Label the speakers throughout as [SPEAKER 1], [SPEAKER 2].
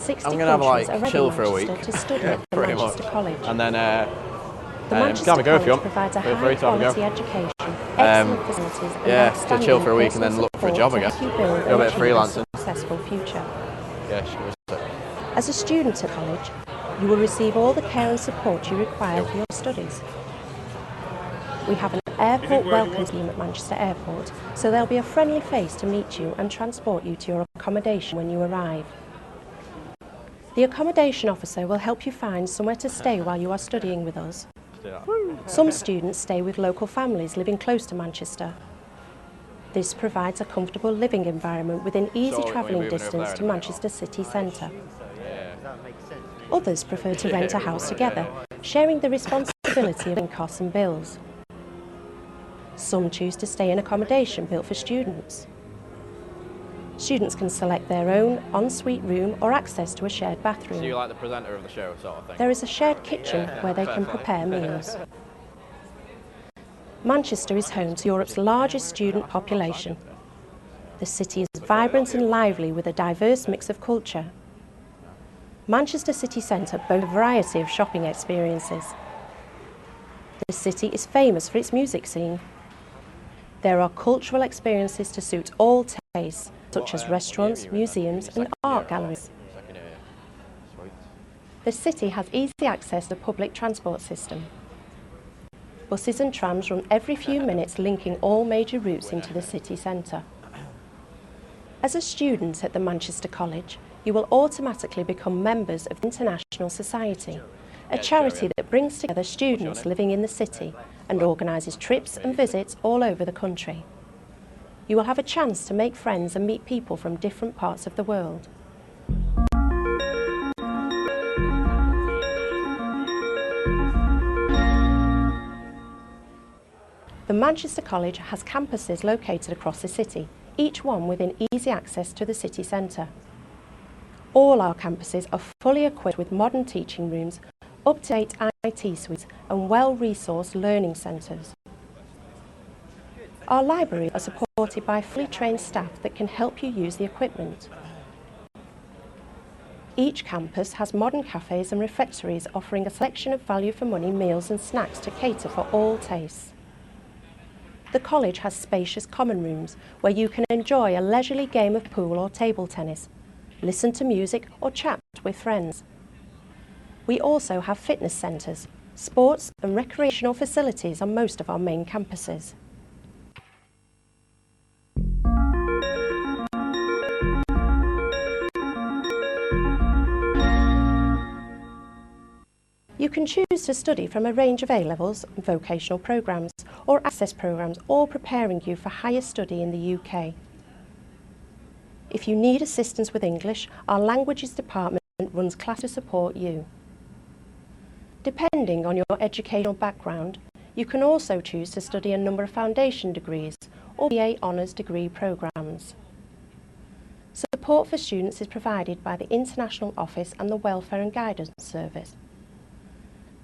[SPEAKER 1] 60
[SPEAKER 2] I'm going to have
[SPEAKER 1] countries
[SPEAKER 2] like
[SPEAKER 1] already
[SPEAKER 2] chill for a week.
[SPEAKER 1] Manchester to study
[SPEAKER 2] Yeah,
[SPEAKER 1] at the
[SPEAKER 2] pretty
[SPEAKER 1] Manchester
[SPEAKER 2] much.
[SPEAKER 1] College.
[SPEAKER 2] And then
[SPEAKER 1] The Manchester
[SPEAKER 2] have a go if you
[SPEAKER 1] College
[SPEAKER 2] want.
[SPEAKER 1] provides a
[SPEAKER 2] Feel free to have a
[SPEAKER 1] high-quality
[SPEAKER 2] go.
[SPEAKER 1] education, excellent facilities, and
[SPEAKER 2] Yeah, to
[SPEAKER 1] outstanding
[SPEAKER 2] chill for a week and then
[SPEAKER 1] personal
[SPEAKER 2] look for a
[SPEAKER 1] support
[SPEAKER 2] job, I
[SPEAKER 1] to
[SPEAKER 2] guess.
[SPEAKER 1] help you build
[SPEAKER 2] Do a
[SPEAKER 1] and
[SPEAKER 2] bit of
[SPEAKER 1] achieve a
[SPEAKER 2] freelancing.
[SPEAKER 1] successful future.
[SPEAKER 2] Yeah, sure.
[SPEAKER 1] As a student at college, you will receive all the care and support you require for your studies. We have an airport welcome team at Manchester Airport, so there'll be a friendly face to meet you and transport you to your accommodation when you arrive. The accommodation officer will help you find somewhere to stay while you are studying with us. Some students stay with local families living close to Manchester. This provides a comfortable living environment within easy travelling distance to Manchester city centre. Others prefer to rent a house together, sharing the responsibility of costs and bills. Some choose to stay in accommodation built for students. Students can select their own ensuite room or access to a shared bathroom.
[SPEAKER 2] So you're like the presenter of the show sort of thing?
[SPEAKER 1] There is a shared kitchen where they can prepare meals. Manchester is home to Europe's largest student population. The city is vibrant and lively with a diverse mix of culture. Manchester city centre boasts a variety of shopping experiences. The city is famous for its music scene. There are cultural experiences to suit all tastes, such as restaurants, museums and art galleries. The city has easy access to the public transport system. Buses and trams run every few minutes, linking all major routes into the city centre. As a student at the Manchester College, you will automatically become members of the International Society, a charity that brings together students living in the city and organises trips and visits all over the country. You will have a chance to make friends and meet people from different parts of the world. The Manchester College has campuses located across the city, each one within easy access to the city centre. All our campuses are fully equipped with modern teaching rooms, up-to-date IT suites and well-resourced learning centres. Our libraries are supported by fully trained staff that can help you use the equipment. Each campus has modern cafes and refectories offering a selection of value-for-money meals and snacks to cater for all tastes. The college has spacious common rooms where you can enjoy a leisurely game of pool or table tennis, listen to music or chat with friends. We also have fitness centres, sports and recreational facilities on most of our main campuses. You can choose to study from a range of A-levels and vocational programmes or access programmes, all preparing you for higher study in the UK. If you need assistance with English, our languages department runs class to support you. Depending on your educational background, you can also choose to study a number of foundation degrees or BA Honours degree programmes. Support for students is provided by the International Office and the Welfare and Guidance Service.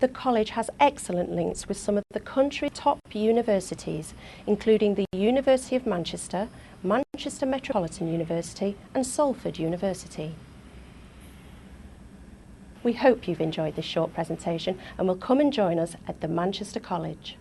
[SPEAKER 1] The college has excellent links with some of the country's top universities, including the University of Manchester, Manchester Metropolitan University and Salford University. We hope you've enjoyed this short presentation and will come and join us at the Manchester College.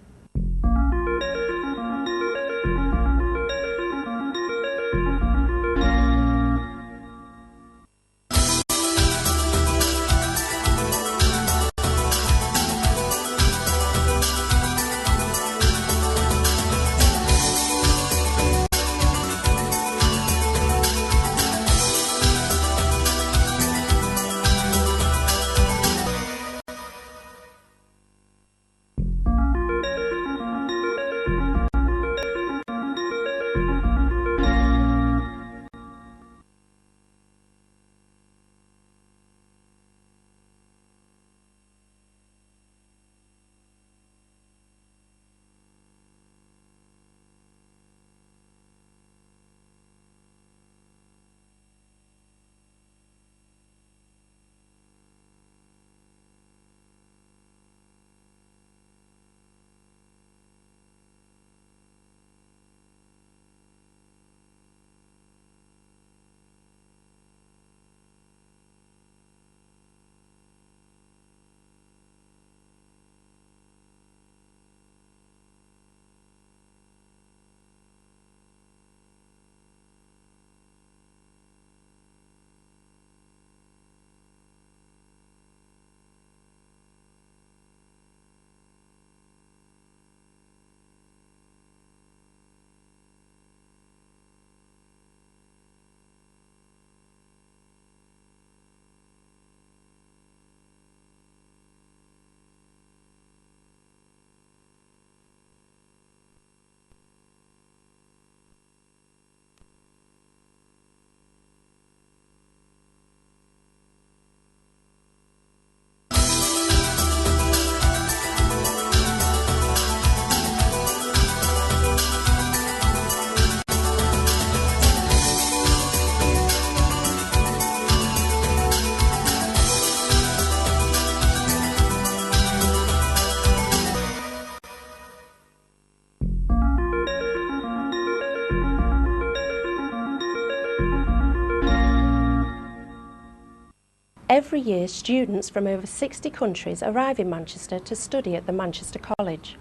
[SPEAKER 1] every year students from over 60 countries arrive in Manchester to study at the Manchester College.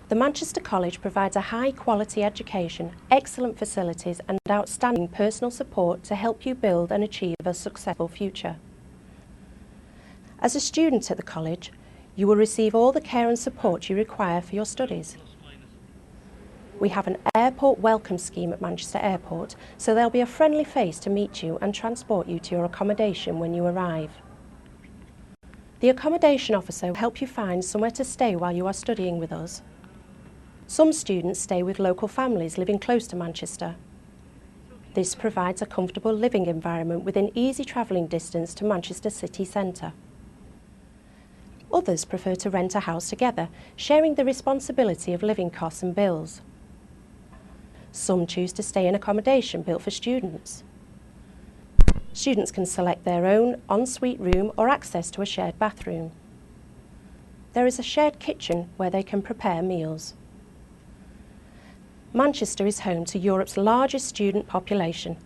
[SPEAKER 1] The Manchester College provides a high-quality education, excellent facilities and outstanding personal support to help you build and achieve a successful future. As a student at the college, you will receive all the care and support you require for your studies. We have an airport welcome scheme at Manchester Airport, so there'll be a friendly face to meet you and transport you to your accommodation when you arrive. The accommodation officer will help you find somewhere to stay while you are studying with us. Some students stay with local families living close to Manchester. This provides a comfortable living environment within easy travelling distance to Manchester city centre. Others prefer to rent a house together, sharing the responsibility of living costs and bills. Some choose to stay in accommodation built for students. Students can select their own ensuite room or access to a shared bathroom. There is a shared kitchen where they can prepare meals. Manchester is home to Europe's largest student population.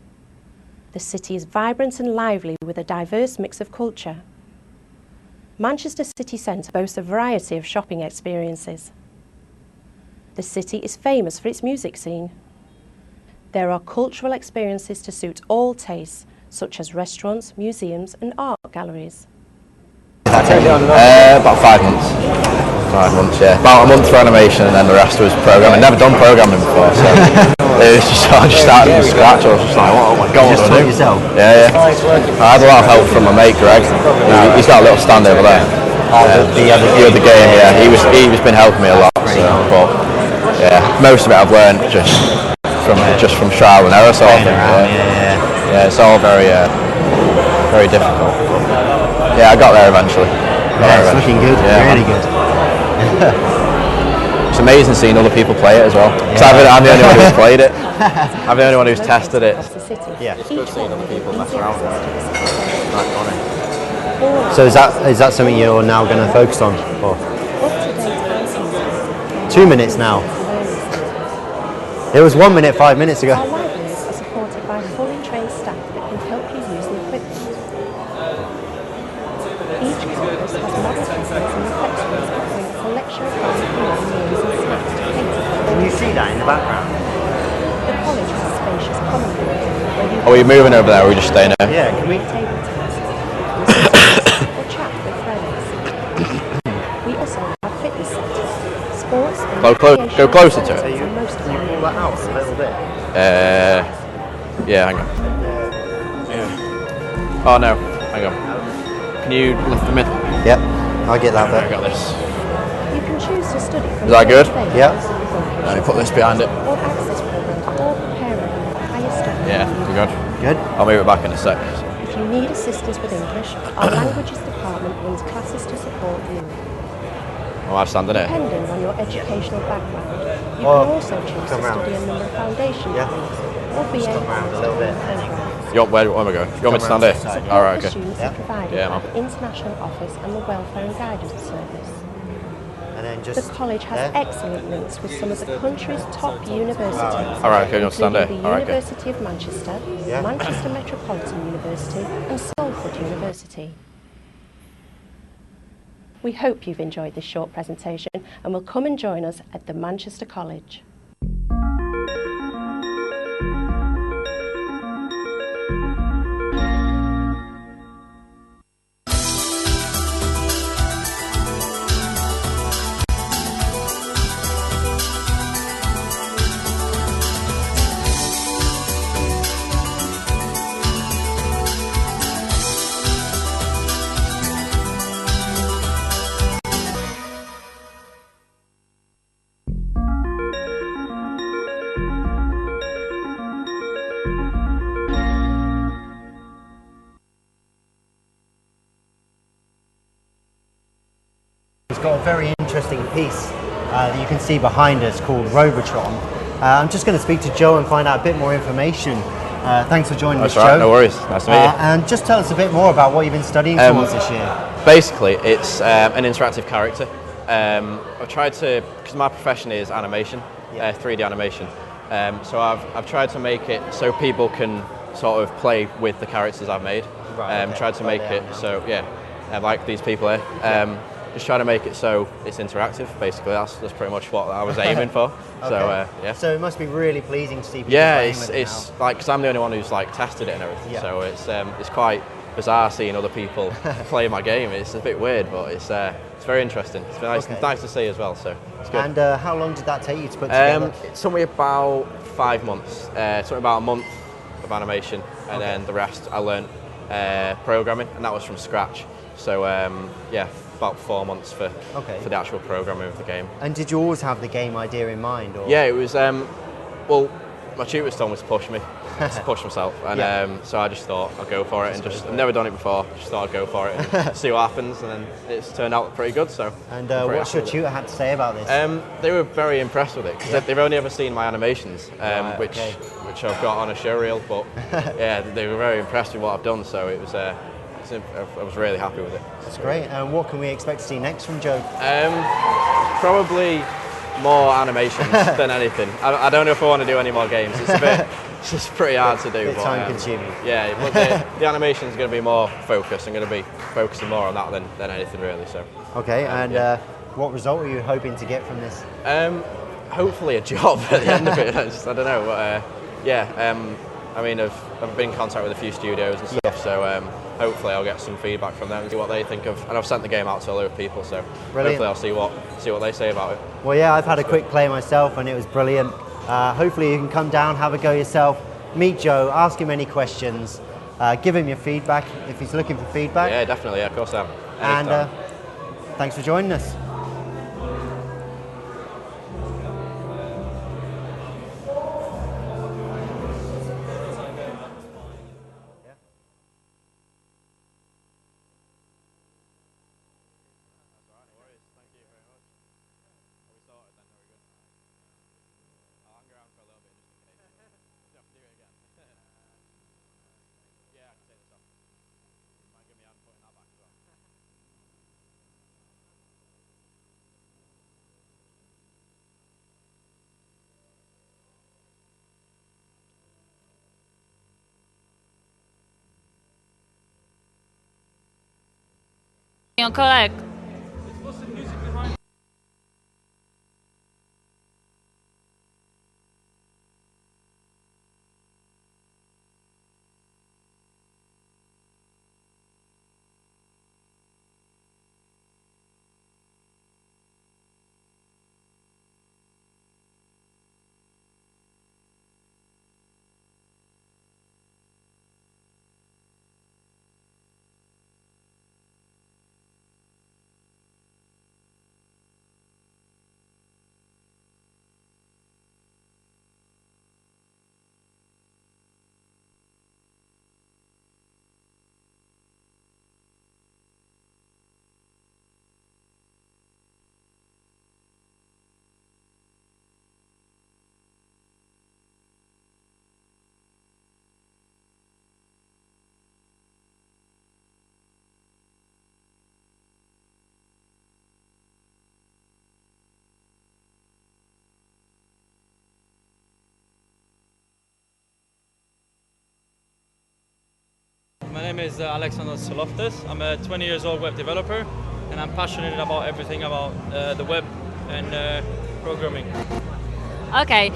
[SPEAKER 1] The city is vibrant and lively with a diverse mix of culture. Manchester city centre boasts a variety of shopping experiences. The city is famous for its music scene. There are cultural experiences to suit all tastes, such as restaurants, museums and art galleries.
[SPEAKER 2] About 5 months. 5 months, yeah. About a month for animation and then the rest was programming. Never done programming before, so it was just, I just started from scratch. I was just like, oh my god,
[SPEAKER 3] You just
[SPEAKER 2] what do I
[SPEAKER 3] taught
[SPEAKER 2] do?
[SPEAKER 3] yourself?
[SPEAKER 2] Yeah, yeah. I had a lot of help from my mate Greg. He's got a little stand over there.
[SPEAKER 3] The
[SPEAKER 2] The other game, yeah. He's been helping me a lot. So, but yeah, most of it I've learned just from trial and error sort of thing. Yeah, it's all very difficult. Yeah, I got there eventually.
[SPEAKER 3] Yeah, it's looking good,
[SPEAKER 2] Yeah,
[SPEAKER 3] really good.
[SPEAKER 2] It's amazing seeing other people play it as well. 'Cause I'm the only one who's played it. I'm the only one who's tested it.
[SPEAKER 3] Yeah.
[SPEAKER 2] It's good seeing other people mess around with it. It's quite funny.
[SPEAKER 3] So is that something you're now going to focus on? Or 2 minutes now. It was 1 minute 5 minutes ago.
[SPEAKER 1] Our libraries are supported by fully trained staff that can help you use the equipment. Each campus has model cabinets and reflectories offering a selection of fine food, meals and snacks to cater for
[SPEAKER 3] Can you see that in the background?
[SPEAKER 1] The college has spacious common rooms where you
[SPEAKER 2] Are we moving over there or are we just staying here?
[SPEAKER 3] Yeah, can we?
[SPEAKER 1] table tennis, listen or chat with friends. We also have fitness centres, sports and
[SPEAKER 2] Go closer to it.
[SPEAKER 1] facilities and most of
[SPEAKER 3] Can you
[SPEAKER 1] our
[SPEAKER 3] pull that out a little bit?
[SPEAKER 2] Yeah, hang on. Yeah. Oh no, hang on. Can you lift the middle?
[SPEAKER 3] Yep, I'll get that
[SPEAKER 2] I
[SPEAKER 3] bit.
[SPEAKER 2] got this.
[SPEAKER 1] You can choose to study from
[SPEAKER 2] Is that good?
[SPEAKER 3] Yep.
[SPEAKER 2] Let me put this behind it.
[SPEAKER 1] or access programs or preparing for higher studies.
[SPEAKER 2] Yeah, you good?
[SPEAKER 3] Good?
[SPEAKER 2] I'll move it back in a sec.
[SPEAKER 1] If you need assistance with English, our languages department runs classes to support you.
[SPEAKER 2] Oh, I'm standing here.
[SPEAKER 1] Depending on your educational background, you
[SPEAKER 3] Oh,
[SPEAKER 1] can also choose to
[SPEAKER 3] come round.
[SPEAKER 1] study a number of foundation
[SPEAKER 3] Yeah.
[SPEAKER 1] degrees or BA
[SPEAKER 3] come round a little bit.
[SPEAKER 1] programs.
[SPEAKER 2] Where am I going? You want me to stand here?
[SPEAKER 1] Support
[SPEAKER 2] Alright,
[SPEAKER 1] for
[SPEAKER 2] okay.
[SPEAKER 1] students
[SPEAKER 3] Yeah.
[SPEAKER 1] is provided
[SPEAKER 2] Yeah,
[SPEAKER 1] by
[SPEAKER 2] man.
[SPEAKER 1] the International Office and the Welfare and Guidance Service.
[SPEAKER 3] And then
[SPEAKER 1] The
[SPEAKER 3] just
[SPEAKER 1] college has
[SPEAKER 3] there.
[SPEAKER 1] excellent links with some of the country's top universities,
[SPEAKER 2] Alright, okay, you want to stand
[SPEAKER 1] including
[SPEAKER 2] there?
[SPEAKER 1] the
[SPEAKER 2] Alright, okay.
[SPEAKER 1] University of Manchester,
[SPEAKER 3] Yeah.
[SPEAKER 1] Manchester Metropolitan University and Salford University. We hope you've enjoyed this short presentation and will come and join us at the Manchester College.
[SPEAKER 3] It's got a very interesting piece that you can see behind us called Robotron. I'm just going to speak to Joe and find out a bit more information. Thanks for joining us,
[SPEAKER 2] That's right,
[SPEAKER 3] Joe.
[SPEAKER 2] no worries. Nice to meet you.
[SPEAKER 3] And just tell us a bit more about what you've been studying towards this year.
[SPEAKER 2] Basically, it's an interactive character. I've tried to, because my profession is animation, 3D animation. So I've tried to make it so people can sort of play with the characters I've made.
[SPEAKER 3] Right, okay.
[SPEAKER 2] Tried to make it so, yeah, like these people here. Just trying to make it so it's interactive, basically. That's pretty much what I was aiming for.
[SPEAKER 3] Okay.
[SPEAKER 2] So, yeah.
[SPEAKER 3] So it must be really pleasing to see people
[SPEAKER 2] Yeah,
[SPEAKER 3] playing with it
[SPEAKER 2] it's
[SPEAKER 3] now.
[SPEAKER 2] like, because I'm the only one who's like tested it and everything.
[SPEAKER 3] Yeah.
[SPEAKER 2] So it's quite bizarre seeing other people play my game. It's a bit weird, but it's very interesting. It's nice,
[SPEAKER 3] Okay.
[SPEAKER 2] nice to see as well. So it's good.
[SPEAKER 3] And how long did that take you to put together?
[SPEAKER 2] It took me about 5 months. It took me about a month of animation, and
[SPEAKER 3] Okay.
[SPEAKER 2] then the rest I learned programming, and that was from scratch. So yeah, about 4 months for the actual programming of the game.
[SPEAKER 3] And did you always have the game idea in mind? Or?
[SPEAKER 2] Yeah, it was. Well, my tutors told me to push me, to push myself, and
[SPEAKER 3] Yeah.
[SPEAKER 2] so I just thought I'd go for it, and just I've never done it before. Just thought I'd go for it and see what happens, and then it's turned out pretty good. So.
[SPEAKER 3] And
[SPEAKER 2] I'm pretty
[SPEAKER 3] what's
[SPEAKER 2] happy
[SPEAKER 3] your
[SPEAKER 2] with it.
[SPEAKER 3] tutor had to say about this?
[SPEAKER 2] They were very impressed with it because they've only ever seen my animations,
[SPEAKER 3] Right,
[SPEAKER 2] which
[SPEAKER 3] okay.
[SPEAKER 2] I've got on a showreel. But yeah, they were very impressed with what I've done. So it was. I was really happy with it.
[SPEAKER 3] That's great. And what can we expect to see next from Joe?
[SPEAKER 2] Probably more animations than anything. I don't know if I want to do any more games. It's a bit. It's just pretty hard to do.
[SPEAKER 3] Bit
[SPEAKER 2] but,
[SPEAKER 3] time-consuming.
[SPEAKER 2] Yeah, but the animation is going to be more focused. I'm going to be focusing more on that than anything really. So.
[SPEAKER 3] Okay. And
[SPEAKER 2] yeah.
[SPEAKER 3] what result are you hoping to get from this?
[SPEAKER 2] Hopefully a job at the end of it. I don't know, but yeah. I mean, I've been in contact with a few studios and stuff, so hopefully I'll get some feedback from them and see what they think of. And I've sent the game out to a load of people, so
[SPEAKER 3] Brilliant.
[SPEAKER 2] hopefully I'll see what they say about it.
[SPEAKER 3] Well, yeah, I've had a quick play myself and it was brilliant. Hopefully you can come down, have a go yourself, meet Joe, ask him any questions, give him your feedback if he's looking for feedback.
[SPEAKER 2] Yeah, definitely. Yeah, of course I am.
[SPEAKER 3] And
[SPEAKER 2] Anytime.
[SPEAKER 3] thanks for joining us.
[SPEAKER 4] Your colleague.
[SPEAKER 5] My name is Alexander Soloftis. I'm a 20 years old web developer and I'm passionate about everything about the web and programming.
[SPEAKER 4] Okay,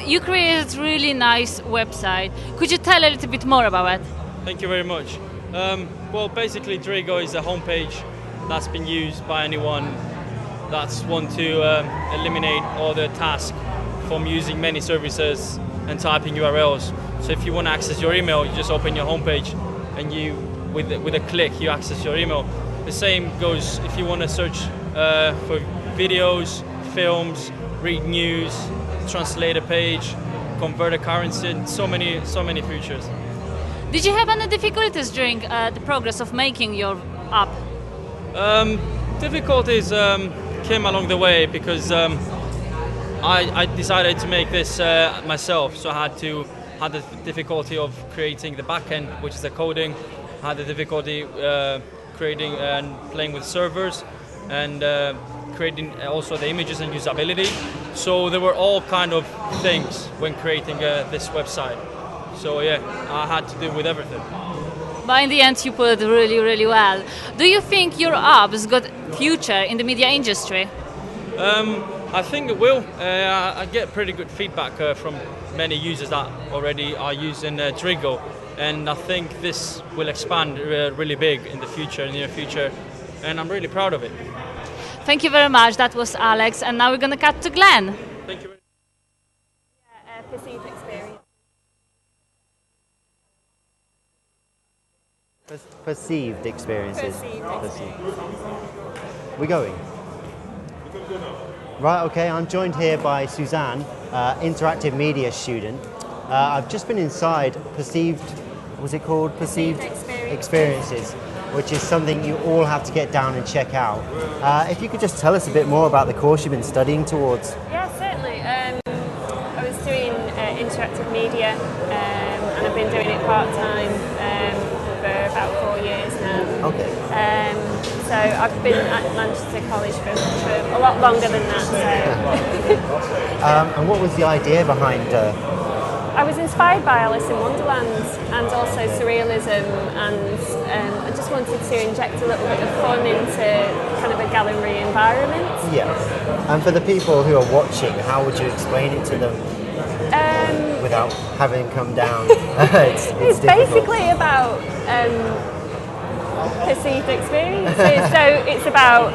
[SPEAKER 4] you created a really nice website. Could you tell a little bit more about it?
[SPEAKER 5] Thank you very much. Well, basically Drigo is a homepage that's been used by anyone that's want to eliminate all the tasks from using many services and typing URLs. So if you want to access your email, you just open your homepage and you, with a click, you access your email. The same goes if you want to search for videos, films, read news, translate a page, convert a currency, and so many features.
[SPEAKER 4] Did you have any difficulties during the progress of making your app?
[SPEAKER 5] Difficulties came along the way because I decided to make this myself, so I had the difficulty of creating the backend, which is the coding. I had the difficulty creating and playing with servers, and creating also the images and usability. So there were all kind of things when creating this website. So yeah, I had to deal with everything.
[SPEAKER 4] But in the end, you put it really, really well. Do you think your app's got future in the media industry?
[SPEAKER 5] I think it will. I get pretty good feedback from many users that already are using Drigo, and I think this will expand really big in the future, near future, and I'm really proud of it.
[SPEAKER 4] Thank you very much. That was Alex, and now we're going to cut to Glenn.
[SPEAKER 5] Thank you.
[SPEAKER 6] Perceived experience.
[SPEAKER 3] Perceived experiences.
[SPEAKER 6] Perceived.
[SPEAKER 3] We're going. Right, okay, I'm joined here by Suzanne, interactive media student. I've just been inside Perceived, was it called? Perceived Experiences, which is something you all have to get down and check out. If you could just tell us a bit more about the course you've been studying towards.
[SPEAKER 6] Yeah, certainly. I was doing interactive media, and I've been doing it part-time for about 4 years now.
[SPEAKER 3] Okay.
[SPEAKER 6] So I've been at Manchester College for a lot longer than that. So.
[SPEAKER 3] And what was the idea behind?
[SPEAKER 6] I was inspired by Alice in Wonderland and also surrealism, and I just wanted to inject a little bit of fun into kind of a gallery environment.
[SPEAKER 3] Yeah. And for the people who are watching, how would you explain it to them without having them come down? it's
[SPEAKER 6] basically about perceived experiences. So it's about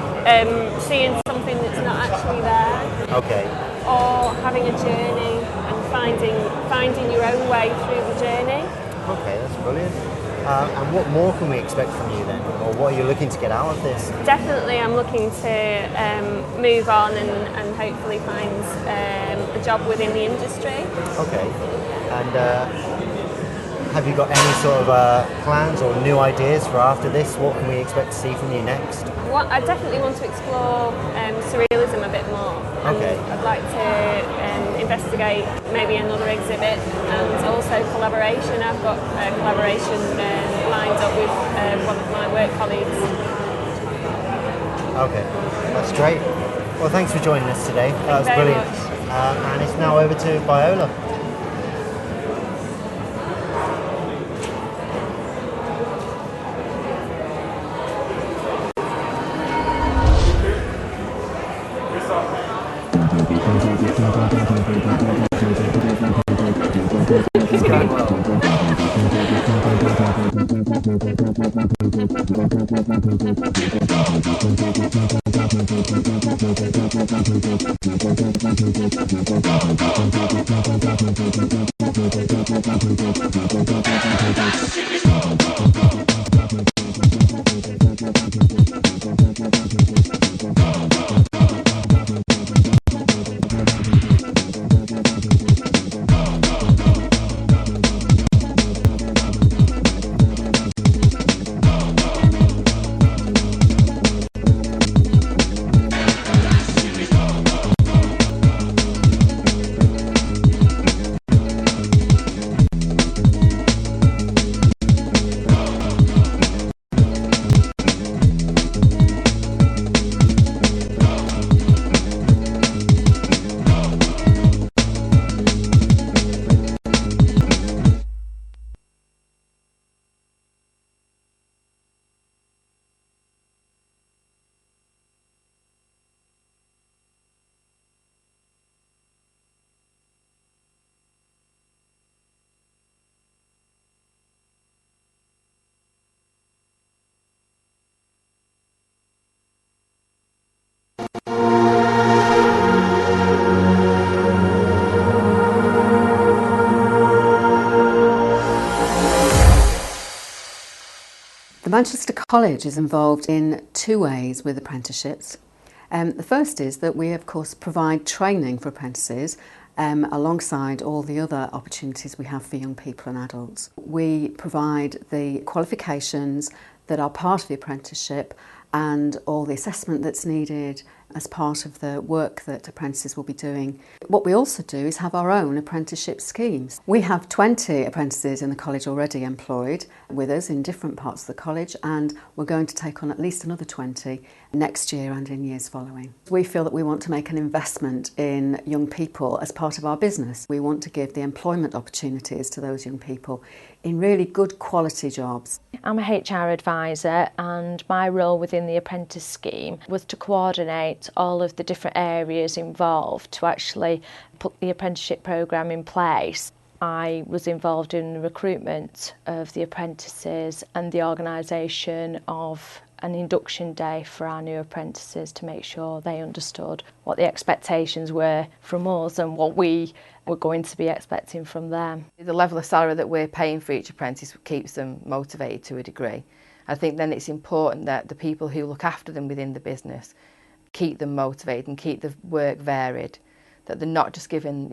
[SPEAKER 6] seeing something that's not actually there.
[SPEAKER 3] Okay.
[SPEAKER 6] Or having a journey and finding your own way through the journey.
[SPEAKER 3] Okay, that's brilliant. And what more can we expect from you then? Or what are you looking to get out of this?
[SPEAKER 6] Definitely I'm looking to move on and hopefully find a job within the industry.
[SPEAKER 3] Okay. And have you got any sort of plans or new ideas for after this? What can we expect to see from you next?
[SPEAKER 6] I definitely want to explore surrealism a bit more.
[SPEAKER 3] Okay.
[SPEAKER 6] I'd like to investigate maybe another exhibit and also collaboration. I've got a collaboration lined up with one of my work colleagues.
[SPEAKER 3] Okay, that's great. Well, thanks for joining us today. That was
[SPEAKER 6] Thank you very
[SPEAKER 3] brilliant.
[SPEAKER 6] much.
[SPEAKER 3] And it's now over to Biola.
[SPEAKER 7] The Manchester College is involved in two ways with apprenticeships. The first is that we of course provide training for apprentices alongside all the other opportunities we have for young people and adults. We provide the qualifications that are part of the apprenticeship and all the assessment that's needed as part of the work that apprentices will be doing. What we also do is have our own apprenticeship schemes. We have 20 apprentices in the college already employed with us in different parts of the college, and we're going to take on at least another 20 next year and in years following. We feel that we want to make an investment in young people as part of our business. We want to give the employment opportunities to those young people in really good quality jobs.
[SPEAKER 8] I'm a HR advisor, and my role within the apprentice scheme was to coordinate all of the different areas involved to actually put the apprenticeship programme in place. I was involved in the recruitment of the apprentices and the organisation of an induction day for our new apprentices to make sure they understood what the expectations were from us and what we were going to be expecting from them.
[SPEAKER 9] The level of salary that we're paying for each apprentice keeps them motivated to a degree. I think then it's important that the people who look after them within the business keep them motivated and keep the work varied, that they're not just given,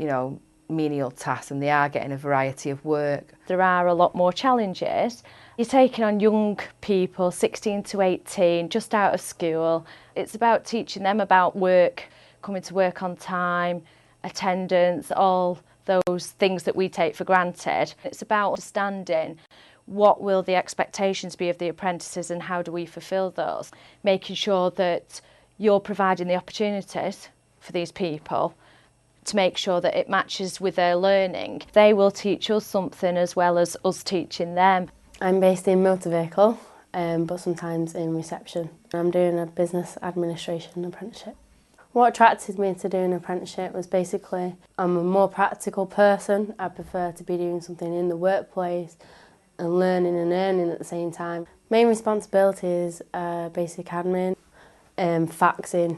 [SPEAKER 9] menial tasks, and they are getting a variety of work.
[SPEAKER 8] There are a lot more challenges. You're taking on young people, 16 to 18, just out of school. It's about teaching them about work, coming to work on time, attendance, all those things that we take for granted. It's about understanding what will the expectations be of the apprentices and how do we fulfil those, making sure that you're providing the opportunities for these people to make sure that it matches with their learning. They will teach us something as well as us teaching them.
[SPEAKER 10] I'm based in motor vehicle, but sometimes in reception. I'm doing a business administration apprenticeship. What attracted me to doing an apprenticeship was basically I'm a more practical person. I prefer to be doing something in the workplace and learning and earning at the same time. Main responsibilities are basic admin, faxing,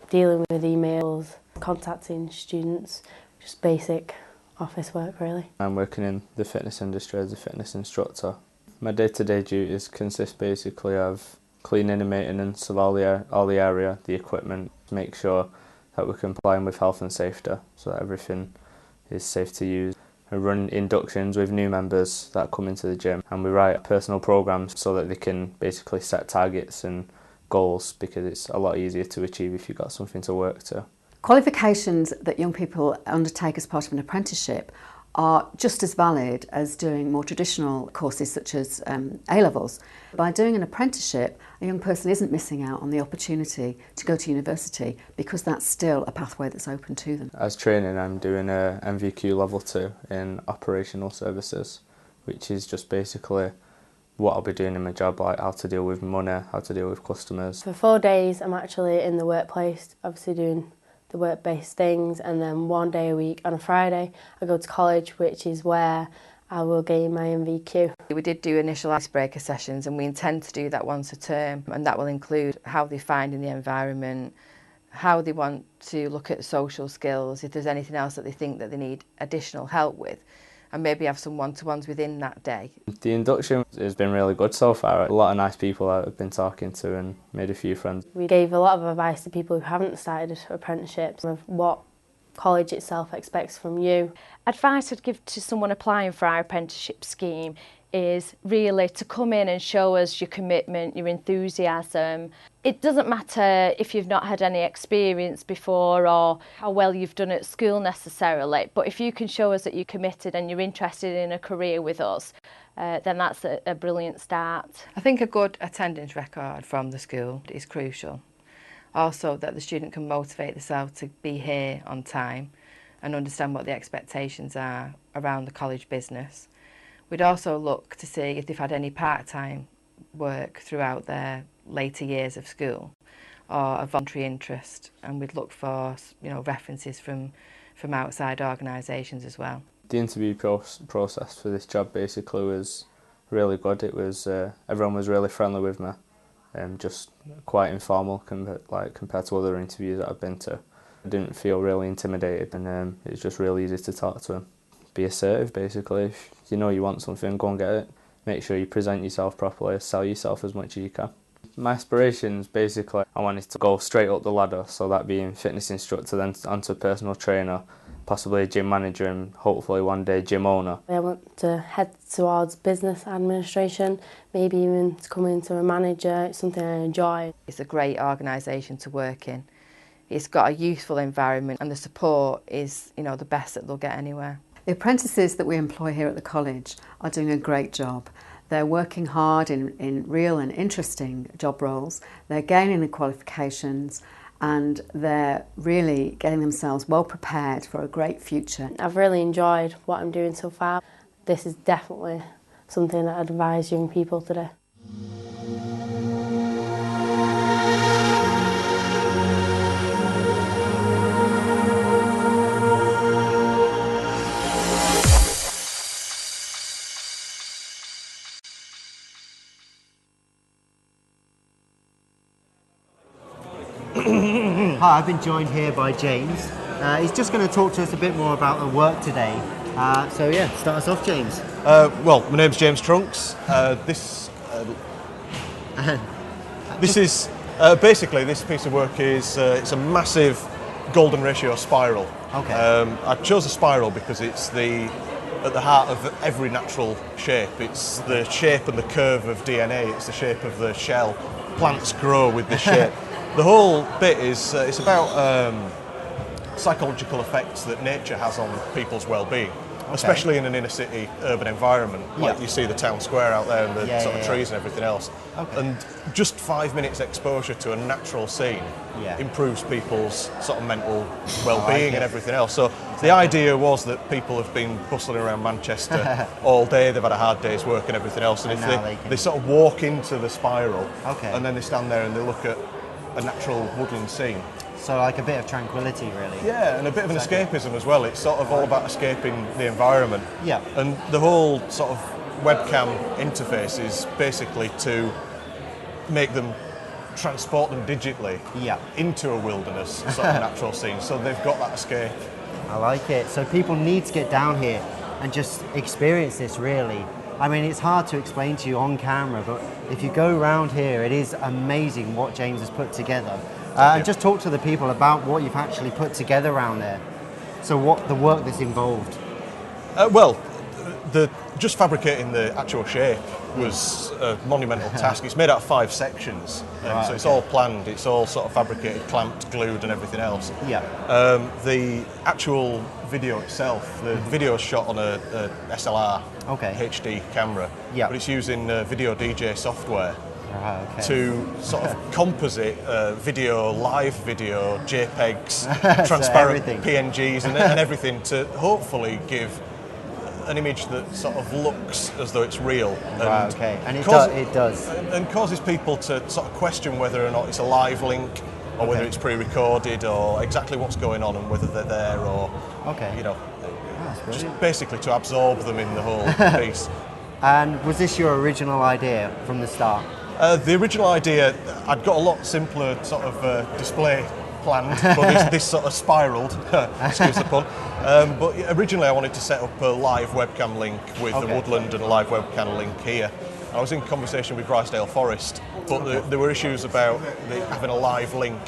[SPEAKER 10] dealing with emails, contacting students, just basic office work really.
[SPEAKER 11] I'm working in the fitness industry as a fitness instructor. My day-to-day duties consist basically of cleaning and maintenance of all the area, the equipment, to make sure that we're complying with health and safety so that everything is safe to use. I run inductions with new members that come into the gym, and we write personal programs so that they can basically set targets and goals, because it's a lot easier to achieve if you've got something to work to.
[SPEAKER 7] Qualifications that young people undertake as part of an apprenticeship are just as valid as doing more traditional courses such as A-levels. By doing an apprenticeship, a young person isn't missing out on the opportunity to go to university because that's still a pathway that's open to them.
[SPEAKER 11] As training, I'm doing a MVQ level 2 in operational services, which is just basically what I'll be doing in my job, like how to deal with money, how to deal with customers.
[SPEAKER 10] For 4 days I'm actually in the workplace, obviously doing the work-based things, and then 1 day a week on a Friday I go to college, which is where I will gain my MVQ.
[SPEAKER 9] We did do initial icebreaker sessions, and we intend to do that once a term, and that will include how they find in the environment, how they want to look at social skills, if there's anything else that they think that they need additional help with, and maybe have some one-to-ones within that day.
[SPEAKER 11] The induction has been really good so far. A lot of nice people I've been talking to and made a few friends.
[SPEAKER 10] We gave a lot of advice to people who haven't started apprenticeships of what college itself expects from you.
[SPEAKER 8] Advice I'd give to someone applying for our apprenticeship scheme is really to come in and show us your commitment, your enthusiasm. It doesn't matter if you've not had any experience before or how well you've done at school necessarily, but if you can show us that you're committed and you're interested in a career with us, then that's a brilliant start.
[SPEAKER 9] I think a good attendance record from the school is crucial. Also that the student can motivate themselves to be here on time and understand what the expectations are around the college business. We'd also look to see if they've had any part-time work throughout their later years of school or a voluntary interest, and we'd look for references from outside organisations as well.
[SPEAKER 11] The interview process for this job basically was really good. It was everyone was really friendly with me, just quite informal compared to other interviews that I've been to. I didn't feel really intimidated, and it was just really easy to talk to them. Be assertive basically. If you know you want something, go and get it. Make sure you present yourself properly, sell yourself as much as you can. My aspirations basically, I wanted to go straight up the ladder, so that being fitness instructor, then onto personal trainer, possibly a gym manager, and hopefully one day gym owner.
[SPEAKER 10] I want to head towards business administration, maybe even to come into a manager. It's something I enjoy.
[SPEAKER 9] It's a great organisation to work in, it's got a youthful environment, and the support is, you know, the best that they'll get anywhere.
[SPEAKER 7] The apprentices that we employ here at the college are doing a great job. They're working hard in real and interesting job roles. They're gaining the qualifications, and they're really getting themselves well prepared for a great future.
[SPEAKER 10] I've really enjoyed what I'm doing so far. This is definitely something that I'd advise young people to do.
[SPEAKER 3] Hi, I've been joined here by James. He's just going to talk to us a bit more about the work today. So yeah, start us off, James.
[SPEAKER 12] Well, my name's James Trunks. This is basically, this piece of work is it's a massive golden ratio spiral.
[SPEAKER 3] Okay.
[SPEAKER 12] I chose a spiral because it's at the heart of every natural shape. It's the shape and the curve of DNA. It's the shape of the shell. Plants grow with this shape. The whole bit is it's about psychological effects that nature has on people's well-being, especially in an inner city urban environment. Like you see the town square out there and the sort of trees and everything else. And just 5 minutes exposure to a natural scene improves people's sort of mental well-being and everything else. So the idea was that people have been bustling around Manchester all day, they've had a hard day's work and everything else, and if they sort of walk into the spiral and then they stand there and they look at a natural woodland scene.
[SPEAKER 3] So like a bit of tranquility, really.
[SPEAKER 12] Yeah, and a bit of an escapism as well. It's sort of all about escaping the environment.
[SPEAKER 3] Yeah.
[SPEAKER 12] And the whole sort of webcam interface is basically to make them transport them digitally into a wilderness sort of natural scene. So they've got that escape.
[SPEAKER 3] I like it. So people need to get down here and just experience this, really. I mean, it's hard to explain to you on camera, but if you go around here, it is amazing what James has put together. And just talk to the people about what you've actually put together around there. So what the work that's involved.
[SPEAKER 12] Well, just fabricating the actual shape was a monumental task. It's made out of 5 sections, so it's all planned, it's all sort of fabricated, clamped, glued and everything else.
[SPEAKER 3] Yeah.
[SPEAKER 12] The actual video itself, the video is shot on a SLR HD camera, but it's using Video DJ software to sort of composite video, live video, JPEGs, transparent PNGs and everything to hopefully give an image that sort of looks as though it's real.
[SPEAKER 3] And it does.
[SPEAKER 12] And causes people to sort of question whether or not it's a live link or whether it's pre-recorded or exactly what's going on and whether they're there or, you know, just basically to absorb them in the whole piece.
[SPEAKER 3] And was this your original idea from the start?
[SPEAKER 12] The original idea, I'd got a lot simpler sort of display planned, but this sort of spiraled, excuse the pun. But originally I wanted to set up a live webcam link with the woodland and a live webcam link here. I was in conversation with Rysdale Forest, but there were issues about having a live link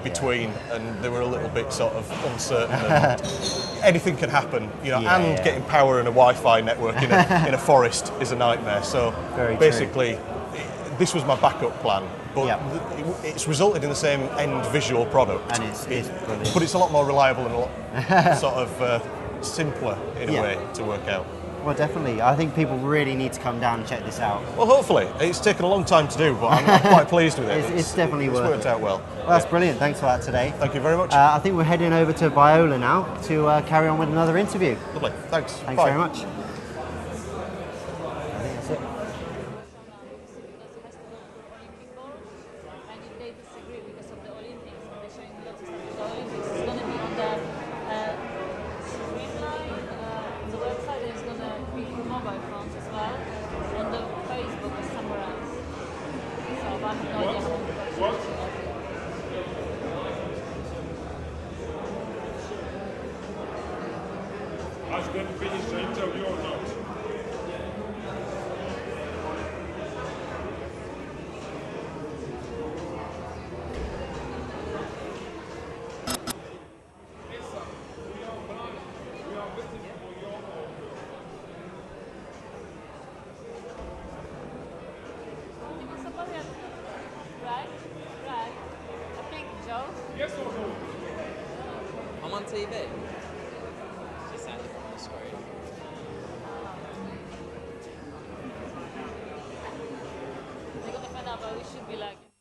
[SPEAKER 12] between, and they were a little bit sort of uncertain. And anything can happen, you know, and getting power and a Wi-Fi network in a forest is a nightmare. So basically, this was my backup plan, but it's resulted in the same end visual product.
[SPEAKER 3] And it's brilliant.
[SPEAKER 12] But it's a lot more reliable and a lot sort of simpler in a way to work out.
[SPEAKER 3] Well, definitely. I think people really need to come down and check this out.
[SPEAKER 12] Well, hopefully. It's taken a long time to do, but I'm quite pleased with it.
[SPEAKER 3] It's definitely worth it.
[SPEAKER 12] It's worked out well.
[SPEAKER 3] Well, that's brilliant. Thanks for that today.
[SPEAKER 12] Thank you very much.
[SPEAKER 3] I think we're heading over to Biola now to carry on with another interview.
[SPEAKER 12] Lovely. Thanks.
[SPEAKER 3] Thanks very much. I think that's it.
[SPEAKER 13] Has been finished the interview or not?
[SPEAKER 4] Right?
[SPEAKER 14] on TV?
[SPEAKER 15] Just at the front of the screen.
[SPEAKER 4] They're gonna find out, but we should be like.